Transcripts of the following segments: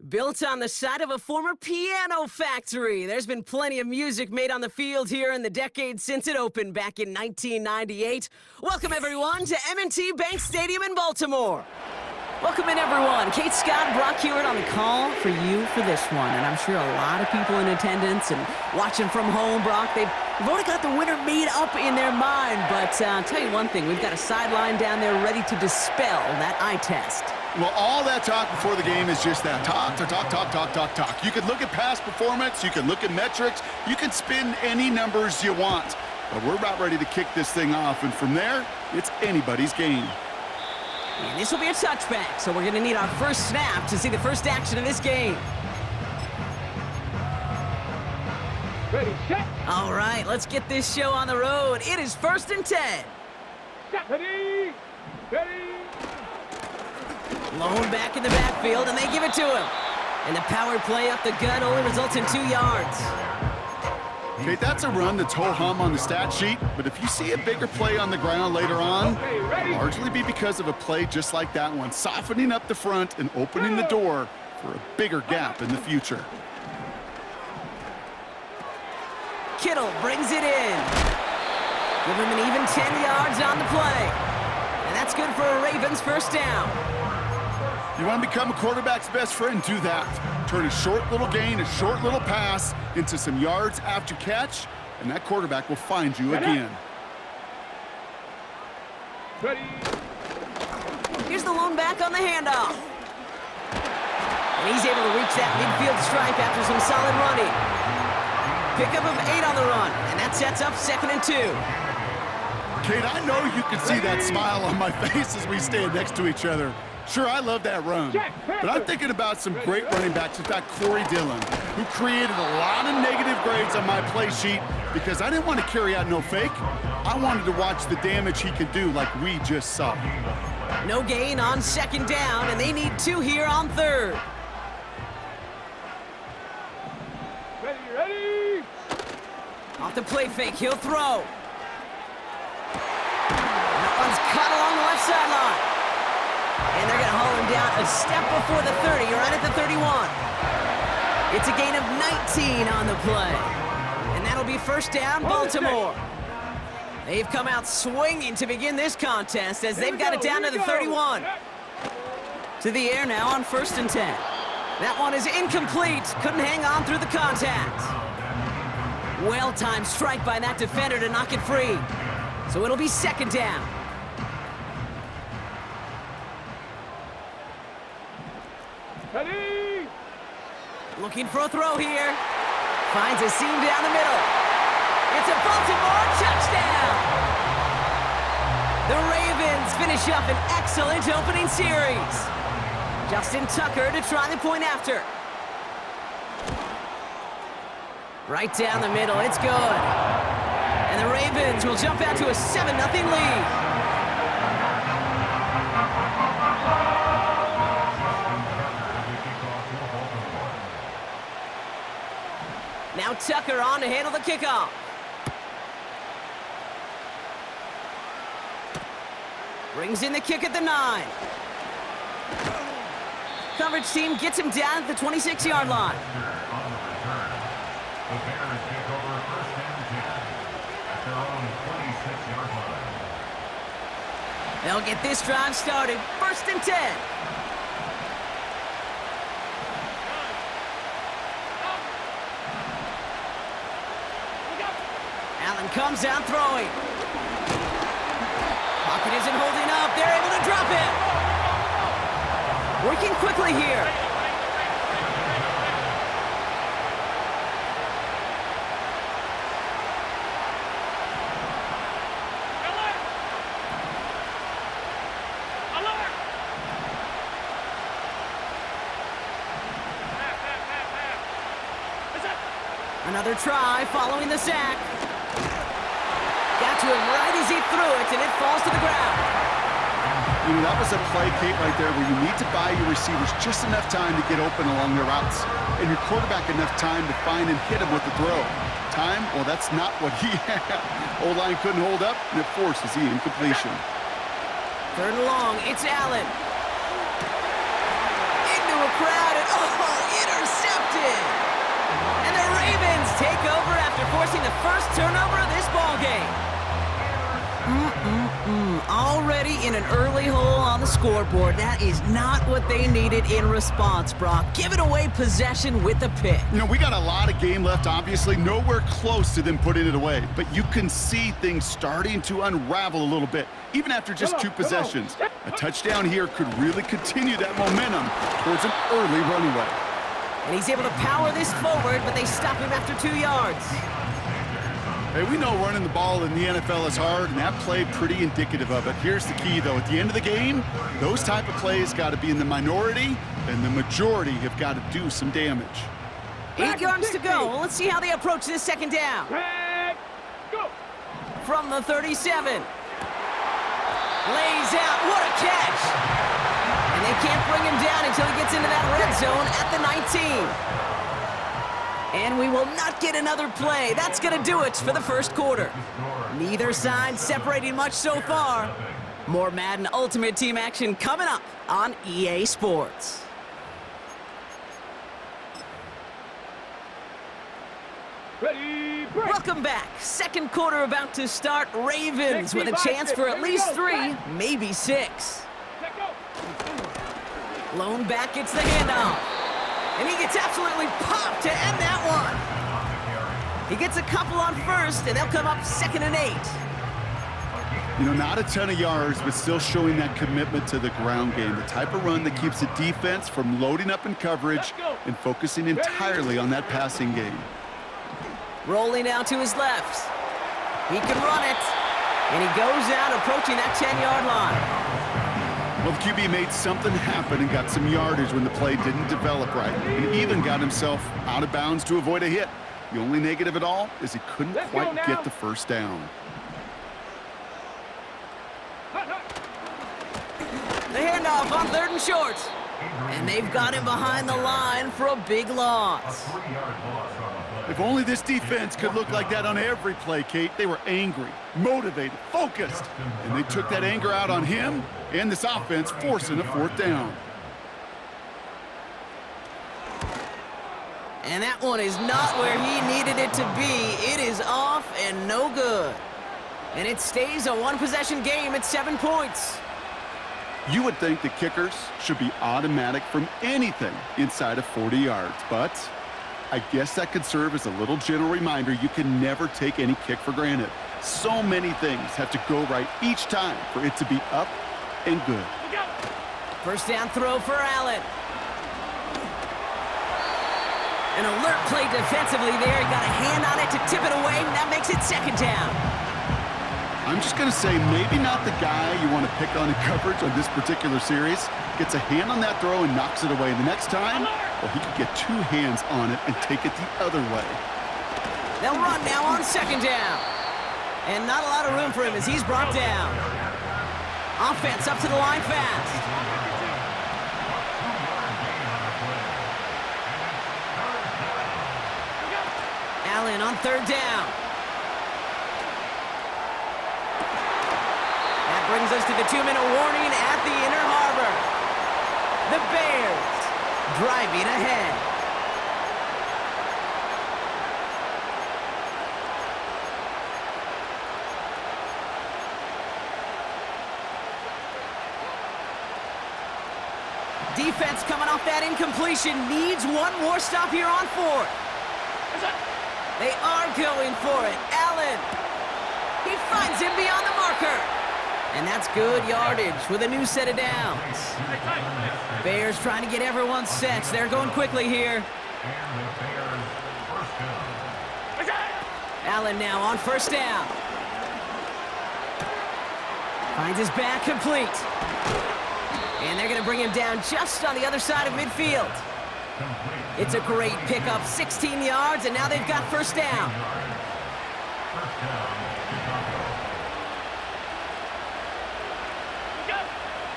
Built on the site of a former piano factory, there's been plenty of music made on the field here in the decade since it opened back in 1998. Welcome, everyone, to M&T Bank Stadium in Baltimore. Welcome in, everyone. Kate Scott, Brock Hewitt on the call for you for this one. And I'm sure a lot of people in attendance and watching from home, Brock, they've already got the winner made up in their mind. But I'll tell you one thing, we've got a sideline down there ready to dispel that eye test. Well, all that talk before the game is just that. Talk. You can look at past performance, you can look at metrics, you can spin any numbers you want. But we're about ready to kick this thing off, and from there, it's anybody's game. And this will be a touchback, so we're going to need our first snap to see the first action of this game. Ready, set. All right, let's get this show on the road. It is 1st and 10. Ready. Lone back in the backfield, and they give it to him. And the power play up the gut only results in 2 yards. Okay, that's a run that's ho-hum on the stat sheet, but if you see a bigger play on the ground later on, it'll largely be because of a play just like that one, softening up the front and opening the door for a bigger gap in the future. Kittle brings it in. Give him an even 10 yards on the play. And that's good for a Ravens first down. You want to become a quarterback's best friend, do that. Turn a short little gain, a short little pass into some yards after catch, and that quarterback will find you again. Ready. Here's the lone back on the handoff. And he's able to reach that midfield stripe after some solid running. Pickup of 8 on the run, and that sets up 2nd and 2. Kate, I know you can see that smile on my face as we stand next to each other. Sure, I love that run, but I'm thinking about some great running backs. In fact, Corey Dillon, who created a lot of negative grades on my play sheet because I didn't want to carry out no fake. I wanted to watch the damage he could do like we just saw. No gain on 2nd down, and they need 2 here on 3rd. Ready. Off the play fake, he'll throw. That one's cut along the left sideline. And they're going to haul him down a step before the 30, right at the 31. It's a gain of 19 on the play. And that'll be first down, Baltimore. They've come out swinging to begin this contest as they've got it down to the 31. To the air now on 1st and 10. That one is incomplete. Couldn't hang on through the contact. Well-timed strike by that defender to knock it free. So it'll be 2nd down. Ready. Looking for a throw here. Finds a seam down the middle. It's a Baltimore touchdown. The Ravens finish up an excellent opening series. Justin Tucker to try the point after. Right down the middle, it's good. And the Ravens will jump out to a 7-0 lead. Now Tucker on to handle the kickoff. Brings in the kick at the 9. Coverage team gets him down at the 26-yard line. The Bears take over 1st and 10 at their own 26-yard line. They'll get this drive started. 1st and 10. Allen comes out throwing. Pocket isn't holding up. They're able to drop it. Working quickly here. Another try following the sack. Got to him right as he threw it, and it falls to the ground. You know, that was a play, Kate, right there where you need to buy your receivers just enough time to get open along their routes, and your quarterback enough time to find and hit him with the throw. Time? Well, that's not what he had. O-line couldn't hold up, and it forces the incompletion. 3rd and long, it's Allen. Into a crowd, and Oh, intercepted! And the Ravens take over after forcing the first turnover of this ballgame. Already in an early hole on the scoreboard. That is not what they needed in response, Brock. Giving away possession with a pick. You know, we got a lot of game left, obviously. Nowhere close to them putting it away. But you can see things starting to unravel a little bit, even after just 2 possessions. A touchdown here could really continue that momentum towards an early runaway. And he's able to power this forward, but they stop him after 2 yards. Hey, we know running the ball in the NFL is hard, and that play pretty indicative of it. Here's the key, though. At the end of the game, those type of plays got to be in the minority, and the majority have got to do some damage. 8 yards to go. Well, let's see how they approach this second down. Go. From the 37. Lays out. What a catch. And they can't bring him down until he gets into that red zone at the 19. And we will not get another play. That's going to do it for the first quarter. Neither side separating much so far. More Madden Ultimate Team action coming up on EA Sports. Ready, break. Welcome back. Second quarter about to start. Ravens with a chance for at least 3, maybe 6. Let go. Lone back gets the handoff. And he gets absolutely popped to end that one. He gets a couple on first, and they'll come up 2nd and 8. You know, not a ton of yards, but still showing that commitment to the ground game. The type of run that keeps the defense from loading up in coverage and focusing entirely on that passing game. Rolling out to his left. He can run it. And he goes out approaching that 10-yard line. Well, the QB made something happen and got some yardage when the play didn't develop right. And even got himself out of bounds to avoid a hit. The only negative at all is he couldn't quite get the first down. The handoff on 3rd and short. And they've got him behind the line for a big loss. If only this defense could look like that on every play, Kate. They were angry, motivated, focused. And they took that anger out on him and this offense, forcing a 4th down. And that one is not where he needed it to be. It is off and no good. And it stays a 1-possession game at 7 points. You would think the kickers should be automatic from anything inside of 40 yards, but I guess that could serve as a little gentle reminder you can never take any kick for granted. So many things have to go right each time for it to be up and good. First down throw for Allen. An alert play defensively there. He got a hand on it to tip it away, and that makes it 2nd down. I'm just going to say maybe not the guy you want to pick on in coverage on this particular series. Gets a hand on that throw and knocks it away. The next time, well, he could get 2 hands on it and take it the other way. They'll run now on 2nd down. And not a lot of room for him as he's brought down. Offense up to the line fast. Allen on 3rd down. That brings us to the 2-minute warning at the Inner Harbor. The Bears driving ahead. Defense coming off that incompletion needs one more stop here on 4th. They are going for it. Allen. He finds him beyond the marker. And that's good yardage with a new set of downs. Bears trying to get everyone set. They're going quickly here. Allen now on 1st down. Finds his back complete. And they're going to bring him down just on the other side of midfield. It's a great pickup, 16 yards, and now they've got 1st down.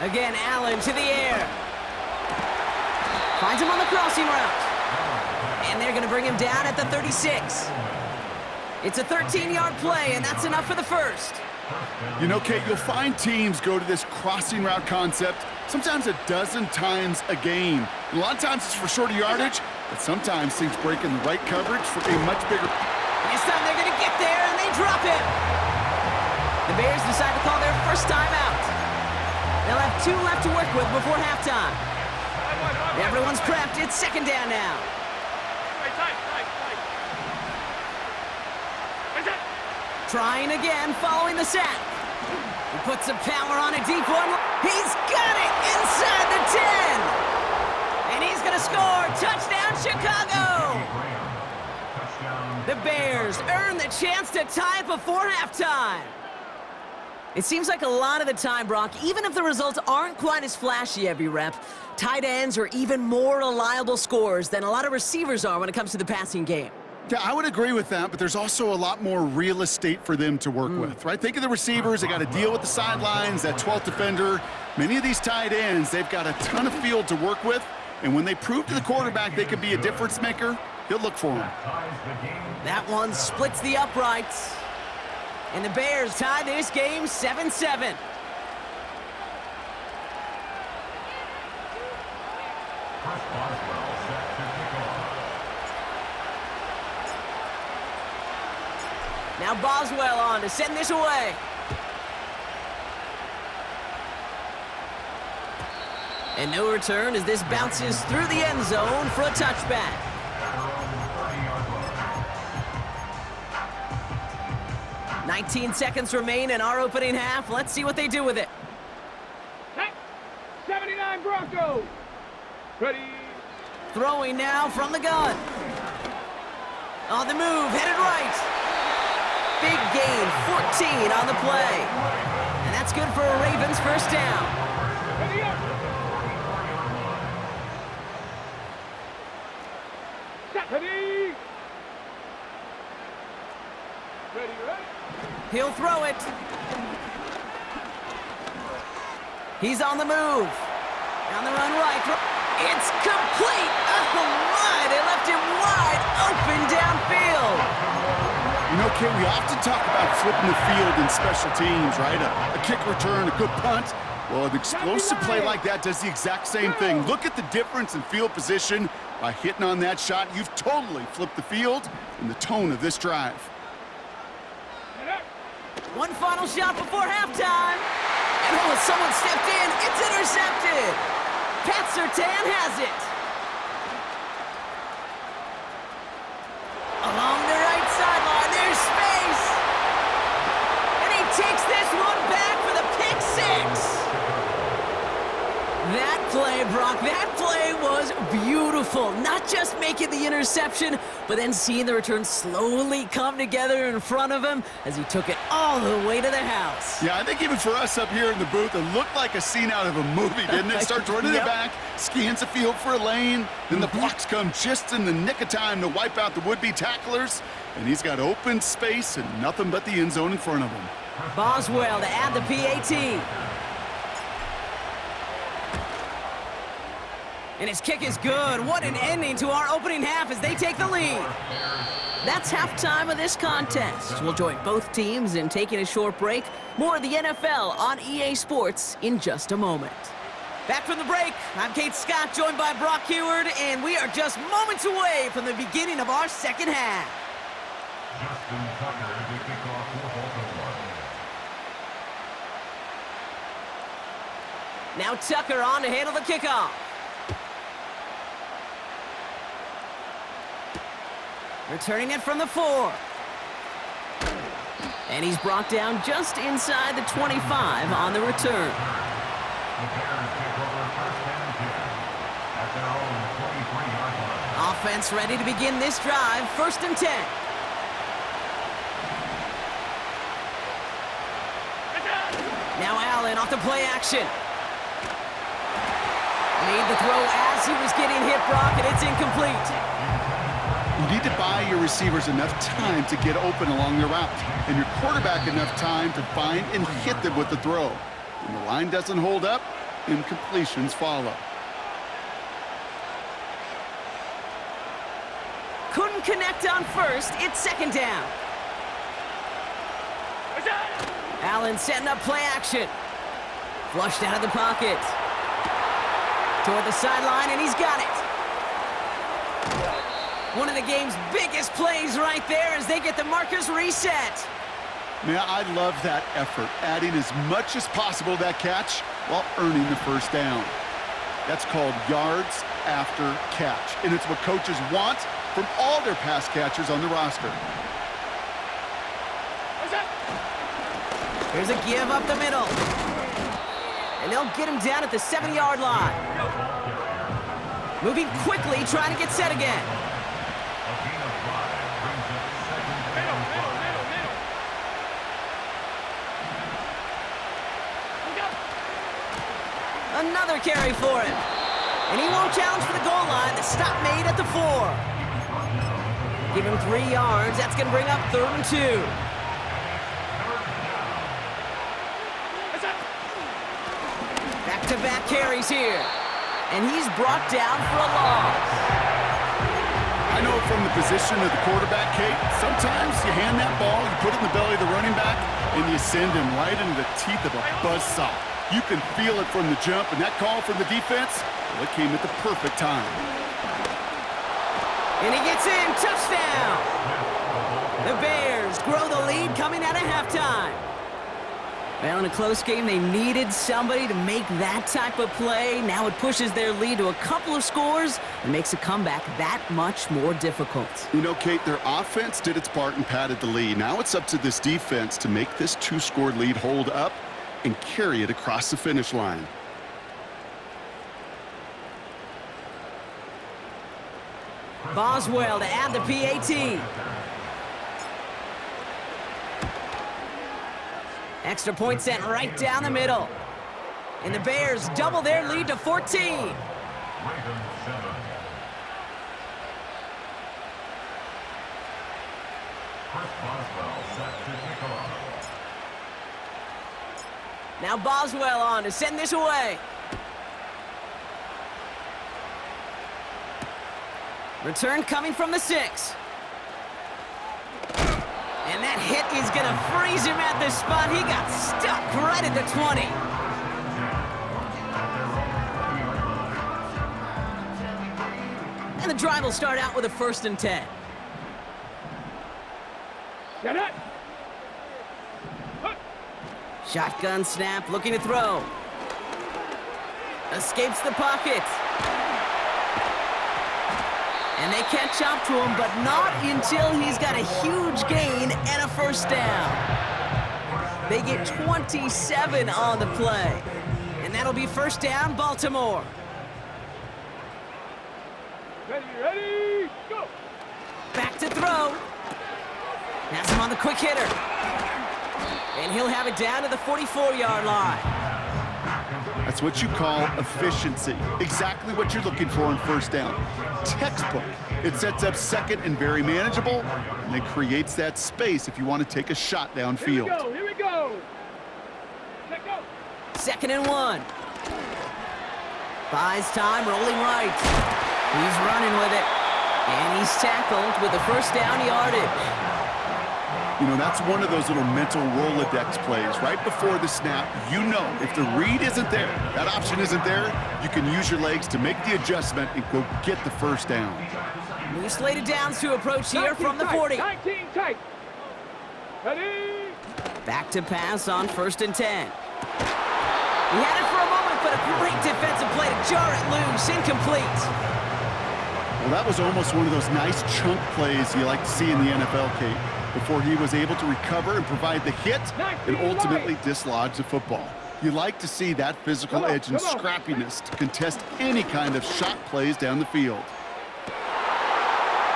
Again, Allen to the air. Finds him on the crossing route. And they're going to bring him down at the 36. It's a 13-yard play, and that's enough for the first. You know, Kate, you'll find teams go to this crossing route concept sometimes a dozen times a game. And a lot of times it's for shorter yardage, but sometimes things break in the right coverage for a much bigger... This time they're going to get there, and they drop him. The Bears decide to call their first time out. They'll have 2 left to work with before halftime. Everyone's prepped. It's second down now. Trying again, following the sack. He puts some power on a deep one. He's got it inside the 10. And he's going to score. Touchdown, Chicago. The Bears earn the chance to tie it before halftime. It seems like a lot of the time, Brock, even if the results aren't quite as flashy every rep, tight ends are even more reliable scorers than a lot of receivers are when it comes to the passing game. Yeah, I would agree with that, but there's also a lot more real estate for them to work with, right? Think of the receivers. They got to deal with the sidelines, that 12th defender. Many of these tight ends, they've got a ton of field to work with, and when they prove to the quarterback they can be a difference maker, he'll look for them. That one splits the uprights. And the Bears tie this game 7-7. Now Boswell on to send this away. And no return as this bounces through the end zone for a touchback. 19 seconds remain in our opening half. Let's see what they do with it. 79 Broncos. Ready. Throwing now from the gun. On the move, headed right. Big gain, 14 on the play. And that's good for a Ravens first down. Ready up. Set. Ready. Ready, ready. He'll throw it. He's on the move. On the run right. It's complete. Oh my, they left him wide open downfield. You know, Kate, we often talk about flipping the field in special teams, right? A kick return, a good punt. Well, an explosive play like that does the exact same thing. Look at the difference in field position. By hitting on that shot, you've totally flipped the field and the tone of this drive. One final shot before halftime. And oh, someone stepped in. It's intercepted. Pat Surtain has it. Along the right sideline, there's space. And he takes this one back for the pick six. That play, Brock, that play was beautiful. Not just making the interception, but then seeing the return slowly come together in front of him as he took it all the way to the house. Yeah, I think even for us up here in the booth, it looked like a scene out of a movie, didn't it? Starts running Yep. it back, scans the field for a lane, then the blocks come just in the nick of time to wipe out the would-be tacklers, and he's got open space and nothing but the end zone in front of him. Boswell to add the PAT. And his kick is good. What an ending to our opening half as they take the lead. That's halftime of this contest. We'll join both teams in taking a short break. More of the NFL on EA Sports in just a moment. Back from the break, I'm Kate Scott, joined by Brock Heward, and we are just moments away from the beginning of our second half. Justin Tucker to kick off for Baltimore. Now Tucker on to handle the kickoff. Returning it from the 4. And he's brought down just inside the 25 on the return. The Bears take over first and 10 at their own 23-yard line. Offense ready to begin this drive. First and 10. Now Allen off the play action. Made the throw as he was getting hit, Brock, and it's incomplete. You need to buy your receivers enough time to get open along their route, and your quarterback enough time to find and hit them with the throw. When the line doesn't hold up, incompletions follow. Couldn't connect on first. It's second down. Allen setting up play action. Flushed out of the pocket. Toward the sideline, and he's got it. One of the game's biggest plays right there as they get the markers reset. Man, I love that effort, adding as much as possible to that catch while earning the first down. That's called yards after catch, and it's what coaches want from all their pass catchers on the roster. Here's a give up the middle. And they'll get him down at the 7-yard line. Moving quickly, trying to get set again. A gain of 5 brings up second and 5. Another carry for him. And he won't challenge for the goal line. The stop made at the 4. Give him 3 yards. That's going to bring up 3rd and 2. Back-to-back carries here. And he's brought down for a loss. I know from the position of the quarterback, Kate, sometimes you hand that ball, you put it in the belly of the running back, and you send him right into the teeth of a buzzsaw. You can feel it from the jump, and that call from the defense, well, it came at the perfect time. And he gets in. Touchdown! The Bears grow the lead coming out of halftime. Well, in a close game, they needed somebody to make that type of play. Now it pushes their lead to a couple of scores and makes a comeback that much more difficult. You know, Kate, their offense did its part and padded the lead. Now it's up to this defense to make this 2-score lead hold up and carry it across the finish line. Boswell to add the PAT. Extra point sent right down the middle. And the Bears double their lead to 14. Ravens 7. Chris Boswell set to kick off. Now Boswell on to send this away. Return coming from the 6. And that hit is going to freeze him at the spot. He got stuck right at the 20. And the drive will start out with a 1st and 10. Get it. Shotgun snap, looking to throw. Escapes the pocket. And they catch up to him, but not until he's got a huge gain and a 1st down. They get 27 on the play. And that'll be 1st down, Baltimore. Ready, go. Back to throw. Has him on the quick hitter. And he'll have it down to the 44-yard line. That's what you call efficiency. Exactly what you're looking for on 1st down. Textbook. It sets up 2nd and very manageable, and it creates that space if you want to take a shot downfield. Here we go. Let go. 2nd and 1. Buys time, rolling right. He's running with it. And he's tackled with the 1st down yardage. You know, that's one of those little mental Rolodex plays. Right before the snap, you know if the read isn't there, that option isn't there, you can use your legs to make the adjustment and go get the 1st down. New slated downs to approach here from the 40. 19 tight. Ready. Back to pass on 1st and 10. He had it for a moment, but a great defensive play to jar it loose. Incomplete. Well, that was almost one of those nice chunk plays you like to see in the NFL, Kate, before he was able to recover and provide the hit and ultimately dislodge the football. You like to see that physical edge and scrappiness to contest any kind of shot plays down the field.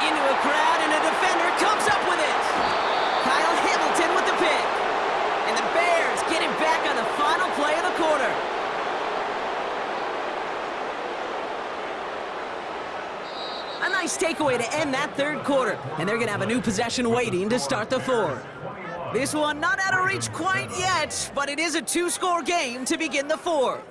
Into a crowd, and a defender comes up with it. Kyle Hamilton with the pick. And the Bears get him back on the final play of the quarter. A nice takeaway to end that 3rd quarter. And they're going to have a new possession waiting to start the 4th. This one not out of reach quite yet, but it is a 2-score game to begin the 4th.